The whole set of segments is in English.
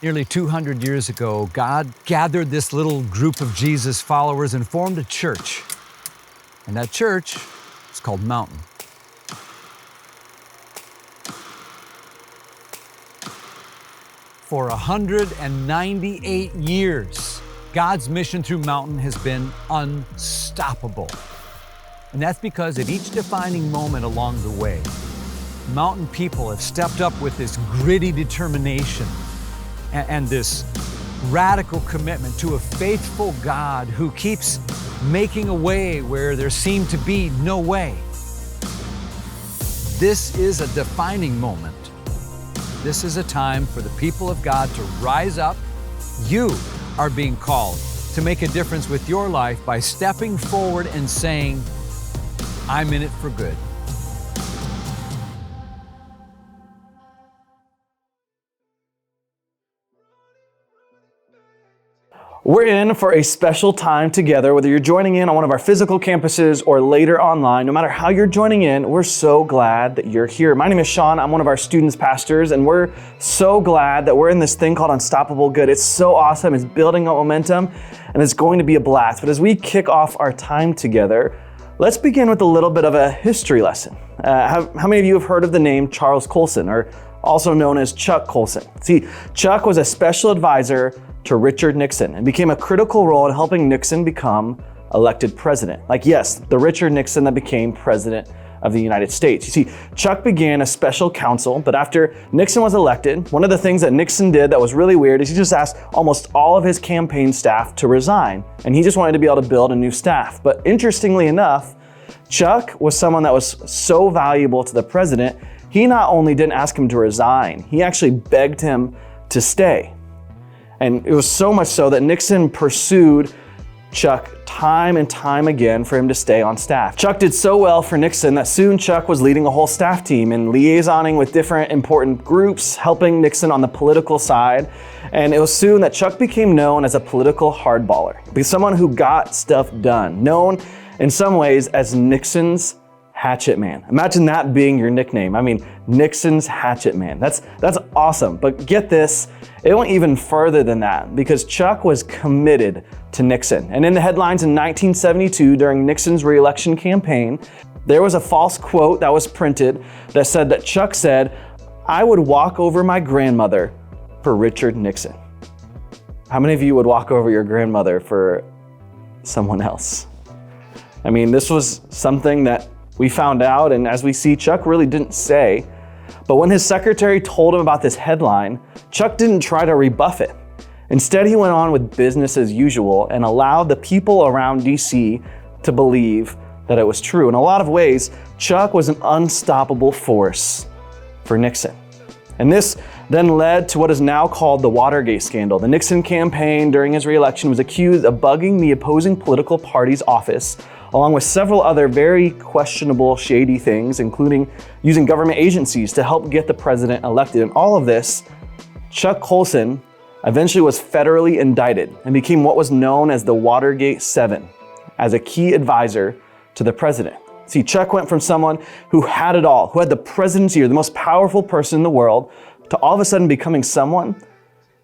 Nearly 200 years ago, God gathered this little group of Jesus followers and formed a church. And that church is called Mountain. For 198 years, God's mission through Mountain has been unstoppable. And that's because at each defining moment along the way, Mountain people have stepped up with this gritty determination and this radical commitment to a faithful God who keeps making a way where there seemed to be no way. This is a defining moment. This is a time for the people of God to rise up. You are being called to make a difference with your life by stepping forward and saying, I'm in it for good. We're in for a special time together, whether you're joining in on one of our physical campuses or later online. No matter how you're joining in, we're so glad that you're here. My name is Sean. I'm one of our students' pastors, and we're so glad that we're in this thing called Unstoppable Good. It's so awesome. It's building up momentum, and it's going to be a blast. But as we kick off our time together, let's begin with a little bit of a history lesson. How many of you have heard of the name Charles Colson, or also known as Chuck Colson? See, Chuck was a special advisor to Richard Nixon and became a critical role in helping Nixon become elected president. Like, yes, the Richard Nixon that became president of the United States. You see, Chuck began a special counsel, but after Nixon was elected, one of the things that Nixon did that was really weird is he just asked almost all of his campaign staff to resign, and he just wanted to be able to build a new staff. But interestingly enough, Chuck was someone that was so valuable to the president, he not only didn't ask him to resign, he actually begged him to stay. And it was so much so that Nixon pursued Chuck time and time again for him to stay on staff. Chuck did so well for Nixon that soon Chuck was leading a whole staff team and liaisoning with different important groups, helping Nixon on the political side. And it was soon that Chuck became known as a political hardballer, someone who got stuff done, known in some ways as Nixon's Hatchet Man. Imagine that being your nickname. I mean, Nixon's Hatchet Man. That's awesome. But get this, it went even further than that because Chuck was committed to Nixon. And in the headlines in 1972 during Nixon's re-election campaign, there was a false quote that was printed that said that Chuck said, "I would walk over my grandmother for Richard Nixon." How many of you would walk over your grandmother for someone else? I mean, this was something that we found out, and as we see, Chuck really didn't say. But when his secretary told him about this headline, Chuck didn't try to rebuff it. Instead, he went on with business as usual and allowed the people around DC to believe that it was true. In a lot of ways, Chuck was an unstoppable force for Nixon. And this then led to what is now called the Watergate scandal. The Nixon campaign during his re-election was accused of bugging the opposing political party's office, along with several other very questionable, shady things, including using government agencies to help get the president elected. And all of this, Chuck Colson eventually was federally indicted and became what was known as the Watergate 7 as a key advisor to the president. See, Chuck went from someone who had it all, who had the presidency or the most powerful person in the world, to all of a sudden becoming someone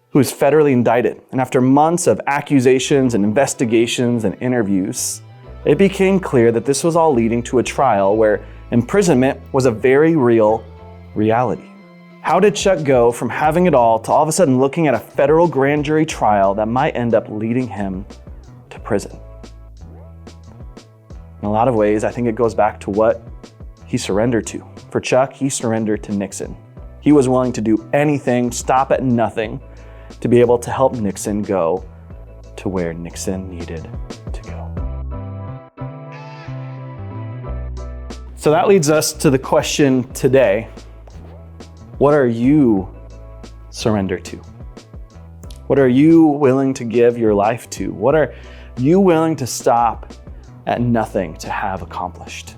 who was federally indicted. And after months of accusations and investigations and interviews, it became clear that this was all leading to a trial where imprisonment was a very real reality. How did Chuck go from having it all to all of a sudden looking at a federal grand jury trial that might end up leading him to prison? In a lot of ways, I think it goes back to what he surrendered to. For Chuck, he surrendered to Nixon. He was willing to do anything, stop at nothing, to be able to help Nixon go to where Nixon needed to go. So that leads us to the question today. What are you surrendered to? What are you willing to give your life to? What are you willing to stop at nothing to have accomplished?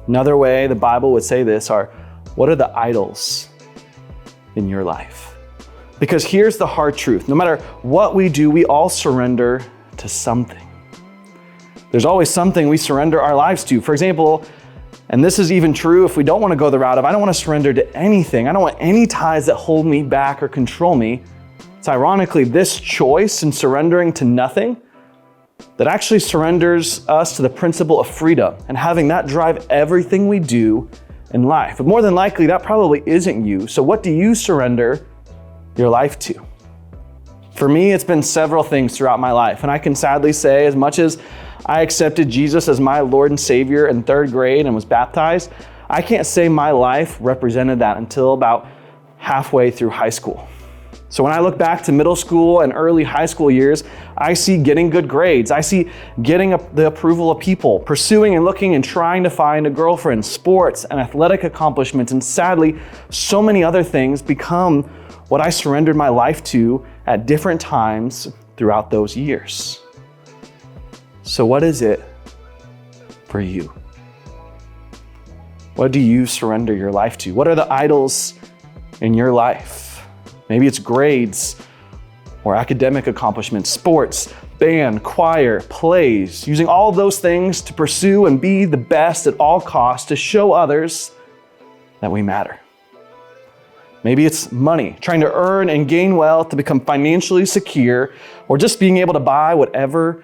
Another way the Bible would say this are, what are the idols in your life? Because here's the hard truth. No matter what we do, we all surrender to something. There's always something we surrender our lives to. For example, And this is even true if we don't want to go the route of, I don't want to surrender to anything. I don't want any ties that hold me back or control me. It's ironically this choice in surrendering to nothing that actually surrenders us to the principle of freedom and having that drive everything we do in life. But more than likely, that probably isn't you. So what do you surrender your life to? For me, it's been several things throughout my life. And I can sadly say, as much as I accepted Jesus as my Lord and Savior in 3rd grade and was baptized, I can't say my life represented that until about halfway through high school. So when I look back to middle school and early high school years, I see getting good grades. I see getting the approval of people, pursuing and looking and trying to find a girlfriend, sports and athletic accomplishments, and sadly, so many other things become what I surrendered my life to at different times throughout those years. So what is it for you? What do you surrender your life to? What are the idols in your life? Maybe it's grades or academic accomplishments, sports, band, choir, plays, using all of those things to pursue and be the best at all costs to show others that we matter. Maybe it's money, trying to earn and gain wealth to become financially secure, or just being able to buy whatever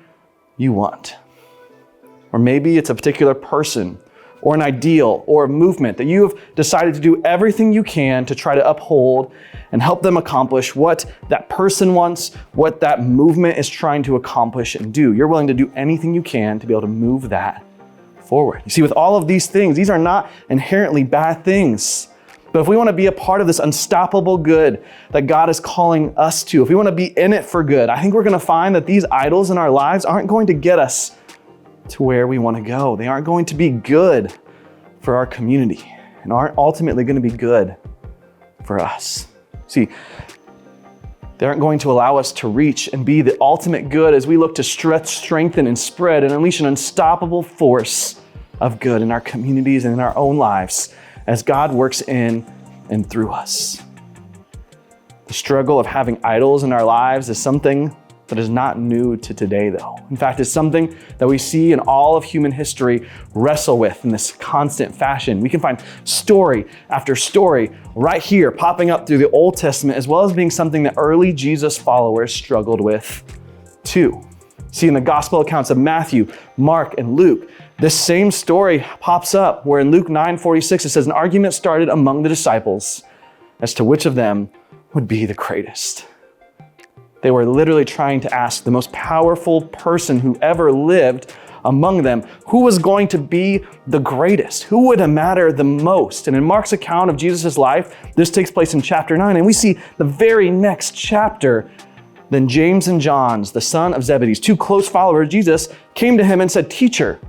you want. Or maybe it's a particular person or an ideal or a movement that you have decided to do everything you can to try to uphold and help them accomplish what that person wants, what that movement is trying to accomplish and do. You're willing to do anything you can to be able to move that forward. You see, with all of these things, these are not inherently bad things. But if we want to be a part of this unstoppable good that God is calling us to, if we want to be in it for good, I think we're going to find that these idols in our lives aren't going to get us to where we want to go. They aren't going to be good for our community and aren't ultimately going to be good for us. See, they aren't going to allow us to reach and be the ultimate good as we look to stretch, strengthen, and spread and unleash an unstoppable force of good in our communities and in our own lives as God works in and through us. The struggle of having idols in our lives is something that is not new to today, though. In fact, it's something that we see in all of human history wrestle with in this constant fashion. We can find story after story right here popping up through the Old Testament, as well as being something that early Jesus followers struggled with too. See, in the gospel accounts of Matthew, Mark, and Luke, this same story pops up where in Luke 9:46, it says, an argument started among the disciples as to which of them would be the greatest. They were literally trying to ask the most powerful person who ever lived among them, who was going to be the greatest, who would matter the most. And in Mark's account of Jesus' life, this takes place in chapter 9, and we see the very next chapter, then James and John, the son of Zebedee, two close followers of Jesus, came to him and said, "Teacher,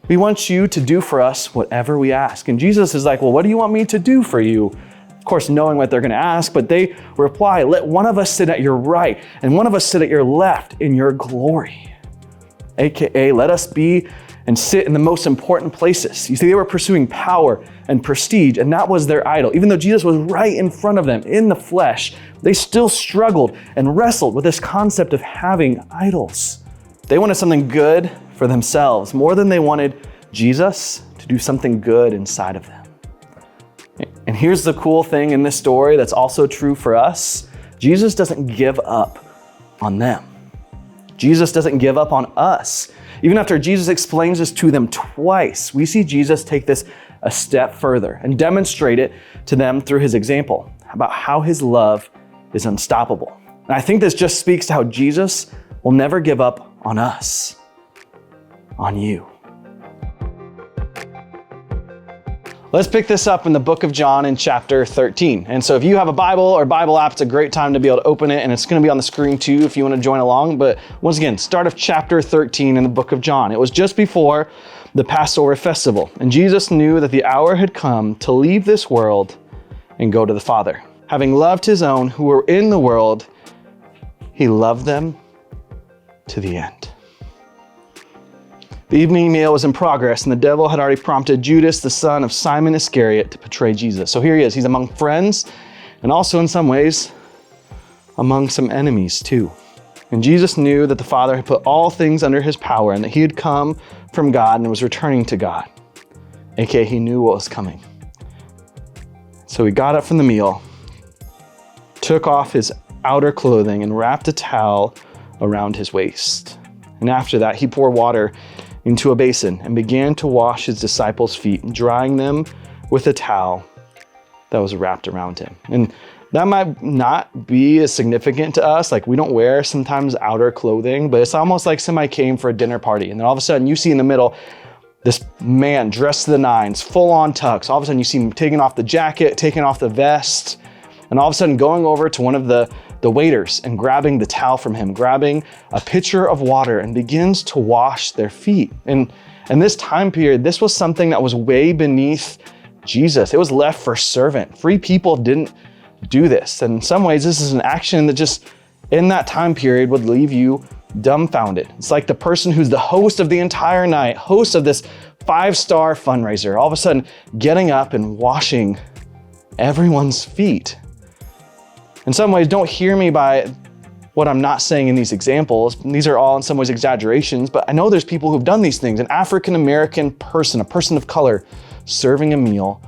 we want you to do for us whatever we ask." And Jesus is like, "Well, what do you want me to do for you?" Of course, knowing what they're going to ask, but they reply, "Let one of us sit at your right and one of us sit at your left in your glory." AKA, let us be and sit in the most important places. You see, they were pursuing power and prestige, and that was their idol. Even though Jesus was right in front of them in the flesh, they still struggled and wrestled with this concept of having idols. They wanted something good for themselves more than they wanted Jesus to do something good inside of them. And here's the cool thing in this story that's also true for us. Jesus doesn't give up on them. Jesus doesn't give up on us. Even after Jesus explains this to them twice, we see Jesus take this a step further and demonstrate it to them through his example about how his love is unstoppable. And I think this just speaks to how Jesus will never give up on us, on you. Let's pick this up in the book of John in chapter 13. And so if you have a Bible or Bible app, it's a great time to be able to open it, and it's going to be on the screen too if you want to join along. But once again, start of chapter 13 in the book of John. It was just before the Passover festival, and Jesus knew that the hour had come to leave this world and go to the Father. Having loved his own who were in the world, he loved them to the end. The evening meal was in progress, and the devil had already prompted Judas, the son of Simon Iscariot, to betray Jesus. So here he is. He's among friends, and also in some ways, among some enemies too. And Jesus knew that the Father had put all things under his power, and that he had come from God and was returning to God. aka he knew what was coming. So he got up from the meal, took off his outer clothing and wrapped a towel around his waist. And after that, he poured water into a basin and began to wash his disciples' feet, drying them with a towel that was wrapped around him. And that might not be as significant to us. Like, we don't wear sometimes outer clothing, but it's almost like somebody came for a dinner party. And then all of a sudden you see in the middle, this man dressed to the nines, full on tux. All of a sudden you see him taking off the jacket, taking off the vest, and all of a sudden going over to one of the waiters and grabbing the towel from him, grabbing a pitcher of water and begins to wash their feet. And this time period, this was something that was way beneath Jesus. It was left for servant. Free people didn't do this. And in some ways, this is an action that just in that time period would leave you dumbfounded. It's like the person who's the host of the entire night, host of this 5-star fundraiser, all of a sudden getting up and washing everyone's feet. In some ways, don't hear me by what I'm not saying in these examples. These are all in some ways exaggerations, but I know there's people who've done these things. An African-American person, a person of color, serving a meal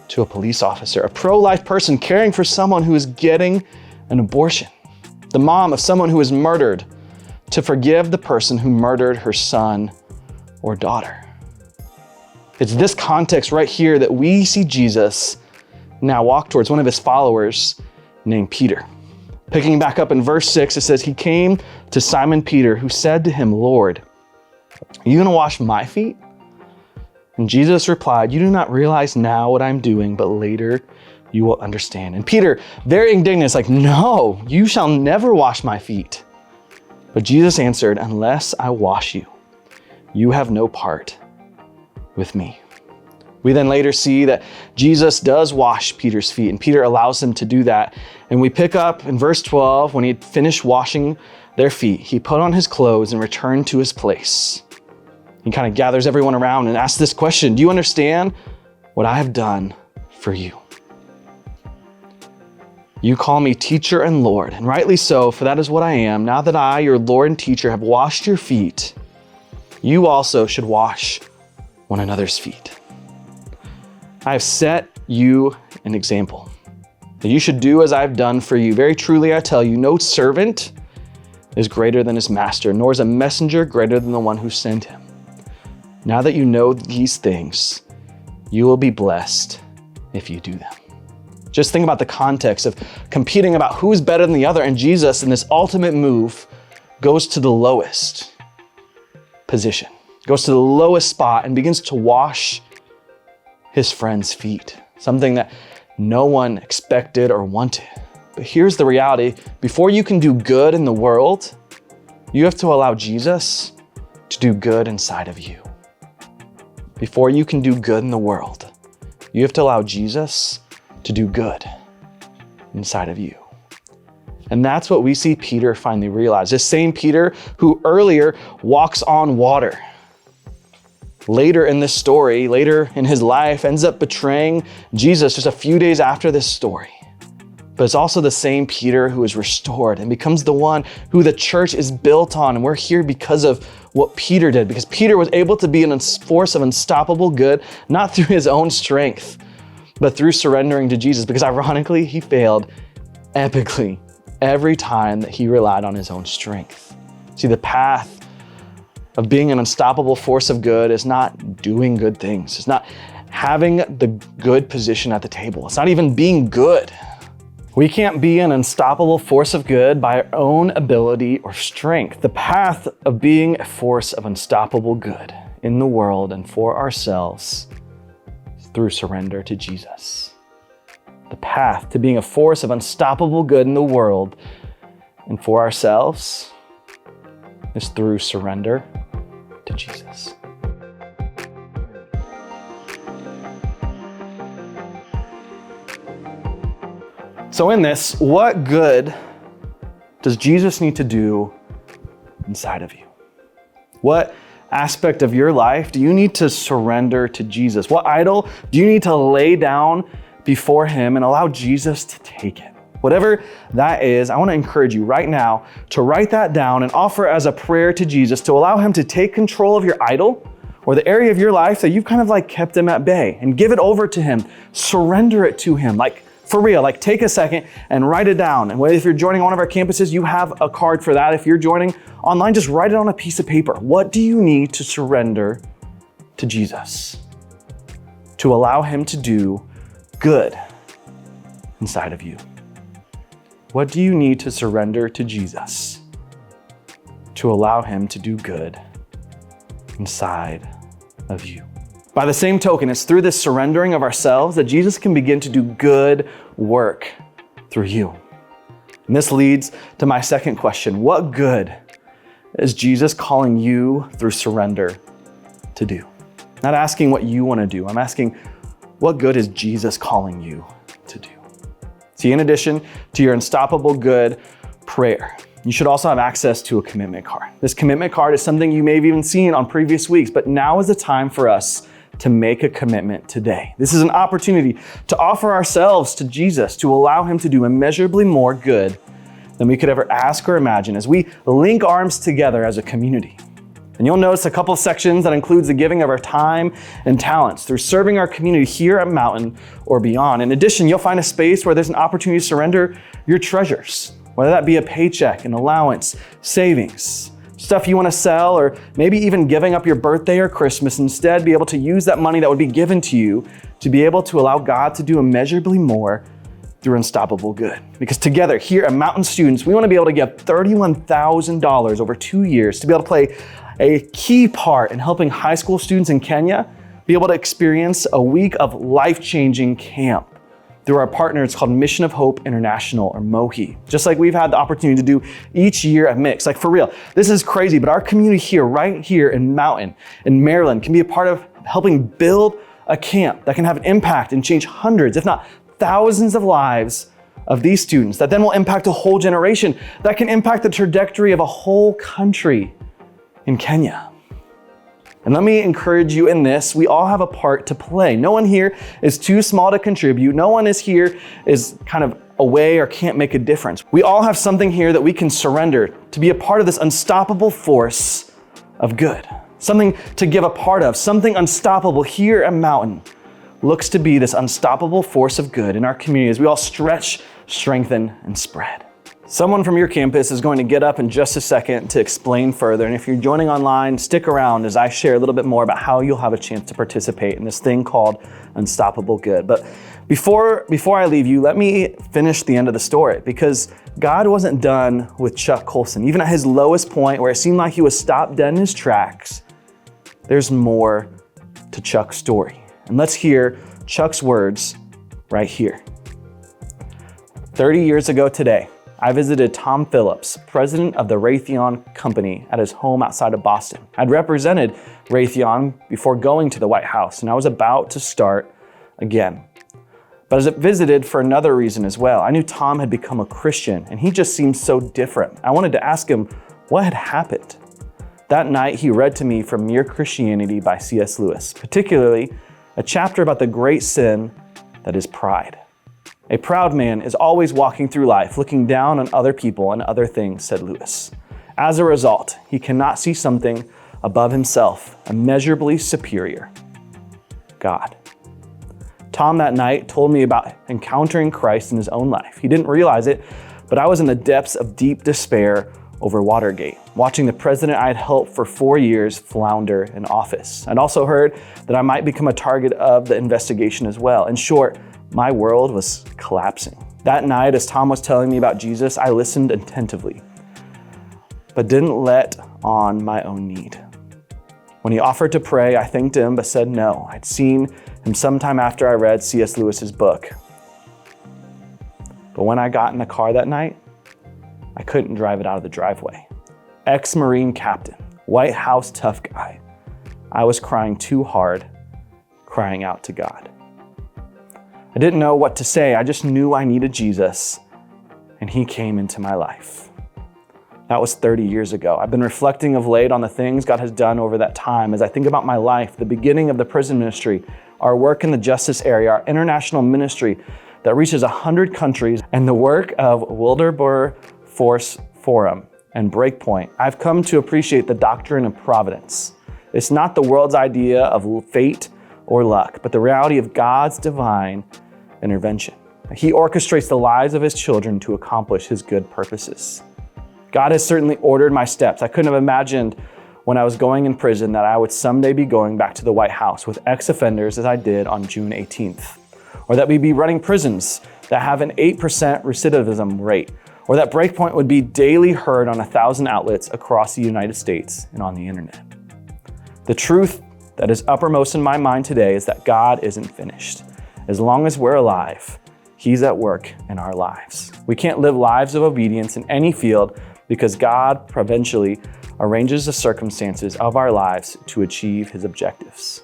to a police officer, a pro-life person caring for someone who is getting an abortion, the mom of someone who is murdered, to forgive the person who murdered her son or daughter. It's this context right here that we see Jesus now walk towards one of his followers named Peter. Picking back up in verse 6, it says, he came to Simon Peter, who said to him, Lord, are you going to wash my feet? And Jesus replied, you do not realize now what I'm doing, but later you will understand. And Peter, very indignant, is like, no, you shall never wash my feet. But Jesus answered, unless I wash you, you have no part with me. We then later see that Jesus does wash Peter's feet, and Peter allows him to do that. And we pick up in verse 12, when he had finished washing their feet, he put on his clothes and returned to his place. He kind of gathers everyone around and asks this question, do you understand what I have done for you? You call me teacher and Lord, and rightly so, for that is what I am. Now that I, your Lord and teacher, have washed your feet, you also should wash one another's feet. I have set you an example that you should do as I've done for you. Very truly, I tell you, no servant is greater than his master, nor is a messenger greater than the one who sent him. Now that you know these things, you will be blessed if you do them. Just think about the context of competing about who's better than the other, and Jesus, in this ultimate move, goes to the lowest position, goes to the lowest spot and begins to wash his friend's feet, something that no one expected or wanted. But here's the reality. Before you can do good in the world, you have to allow Jesus to do good inside of you. Before you can do good in the world, you have to allow Jesus to do good inside of you. And that's what we see Peter finally realize. This same Peter who earlier walks on water, later in this story, later in his life, ends up betraying Jesus just a few days after this story. But it's also the same Peter who is restored and becomes the one who the church is built on. And we're here because of what Peter did, because Peter was able to be a force of unstoppable good, not through his own strength, but through surrendering to Jesus, because ironically, he failed epically every time that he relied on his own strength. See, the path of being an unstoppable force of good is not doing good things. It's not having the good position at the table. It's not even being good. We can't be an unstoppable force of good by our own ability or strength. The path of being a force of unstoppable good in the world and for ourselves is through surrender to Jesus. The path to being a force of unstoppable good in the world and for ourselves is through surrender to Jesus. So in this, what good does Jesus need to do inside of you? What aspect of your life do you need to surrender to Jesus? What idol do you need to lay down before him and allow Jesus to take it? Whatever that is, I want to encourage you right now to write that down and offer as a prayer to Jesus to allow him to take control of your idol or the area of your life that you've kind of like kept him at bay, and give it over to him. Surrender it to him. Like for real, like take a second and write it down. And if you're joining one of our campuses, you have a card for that. If you're joining online, just write it on a piece of paper. What do you need to surrender to Jesus to allow him to do good inside of you? What do you need to surrender to Jesus to allow him to do good inside of you? By the same token, it's through this surrendering of ourselves that Jesus can begin to do good work through you. And this leads to my second question. What good is Jesus calling you through surrender to do? Not asking what you want to do. I'm asking, what good is Jesus calling you to do? See, in addition to your unstoppable good prayer, you should also have access to a commitment card. This commitment card is something you may have even seen on previous weeks, but now is the time for us to make a commitment today. This is an opportunity to offer ourselves to Jesus, to allow him to do immeasurably more good than we could ever ask or imagine as we link arms together as a community. And you'll notice a couple of sections that includes the giving of our time and talents through serving our community here at Mountain or beyond. In addition, you'll find a space where there's an opportunity to surrender your treasures, whether that be a paycheck, an allowance, savings, stuff you want to sell, or maybe even giving up your birthday or Christmas, instead be able to use that money that would be given to you to be able to allow God to do immeasurably more through unstoppable good. Because together here at Mountain Students, we want to be able to give $31,000 over 2 years to be able to play a key part in helping high school students in Kenya be able to experience a week of life-changing camp through our partner. It's called Mission of Hope International, or MOHI. Just like we've had the opportunity to do each year at Mix. Like for real, this is crazy, but our community here, right here in Mountain, in Maryland, can be a part of helping build a camp that can have an impact and change hundreds, if not thousands of lives of these students that then will impact a whole generation, that can impact the trajectory of a whole country in Kenya. And let me encourage you in this, we all have a part to play. No one here is too small to contribute. No one is kind of away or can't make a difference. We all have something here that we can surrender to be a part of this unstoppable force of good. Something to give a part of, something unstoppable here at Mountain looks to be this unstoppable force of good in our community as we all stretch, strengthen, and spread. Someone from your campus is going to get up in just a second to explain further. And if you're joining online, stick around as I share a little bit more about how you'll have a chance to participate in this thing called Unstoppable Good. But before I leave you, let me finish the end of the story, because God wasn't done with Chuck Colson. Even at his lowest point, where it seemed like he was stopped dead in his tracks, there's more to Chuck's story. And let's hear Chuck's words right here. 30 years ago today, I visited Tom Phillips, president of the Raytheon Company, at his home outside of Boston. I'd represented Raytheon before going to the White House, and I was about to start again. But as I visited for another reason as well, I knew Tom had become a Christian, and he just seemed so different. I wanted to ask him what had happened. That night, he read to me from Mere Christianity by C.S. Lewis, particularly a chapter about the great sin that is pride. A proud man is always walking through life, looking down on other people and other things, said Lewis. As a result, he cannot see something above himself, immeasurably superior: God. Tom that night told me about encountering Christ in his own life. He didn't realize it, but I was in the depths of deep despair over Watergate, watching the president I had helped for 4 years flounder in office. I'd also heard that I might become a target of the investigation as well. In short, my world was collapsing. That night, as Tom was telling me about Jesus, I listened attentively, but didn't let on my own need. When he offered to pray, I thanked him, but said no. I'd seen him sometime after I read C.S. Lewis's book. But when I got in the car that night, I couldn't drive it out of the driveway. Ex-Marine captain, White House tough guy. I was crying too hard, crying out to God. I didn't know what to say. I just knew I needed Jesus, and he came into my life. That was 30 years ago. I've been reflecting of late on the things God has done over that time as I think about my life, the beginning of the prison ministry, our work in the justice area, our international ministry that reaches 100 countries, and the work of Wilderbur Force Forum and Breakpoint. I've come to appreciate the doctrine of providence It's not the world's idea of fate or luck, but the reality of God's divine intervention. He orchestrates the lives of his children to accomplish his good purposes. God has certainly ordered my steps. I couldn't have imagined when I was going in prison that I would someday be going back to the White House with ex-offenders as I did on June 18th, or that we'd be running prisons that have an 8% recidivism rate, or that Breakpoint would be daily heard on 1,000 outlets across the United States and on the internet. The truth that is uppermost in my mind today is that God isn't finished. As long as we're alive, he's at work in our lives. We can't live lives of obedience in any field because God providentially arranges the circumstances of our lives to achieve his objectives.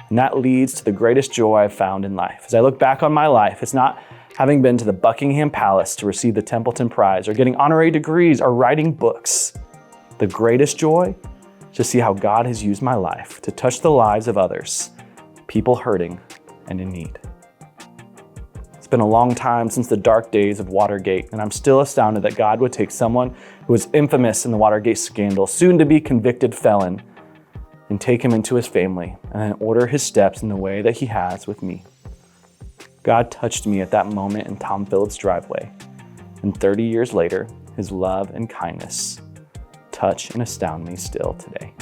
And that leads to the greatest joy I've found in life. As I look back on my life, it's not having been to the Buckingham Palace to receive the Templeton Prize or getting honorary degrees or writing books. The greatest joy is to see how God has used my life to touch the lives of others, people hurting and in need. It's been a long time since the dark days of Watergate, and I'm still astounded that God would take someone who was infamous in the Watergate scandal, soon to be convicted felon, and take him into his family and then order his steps in the way that he has with me. God touched me at that moment in Tom Phillips' driveway, and 30 years later, his love and kindness touch and astound me still today.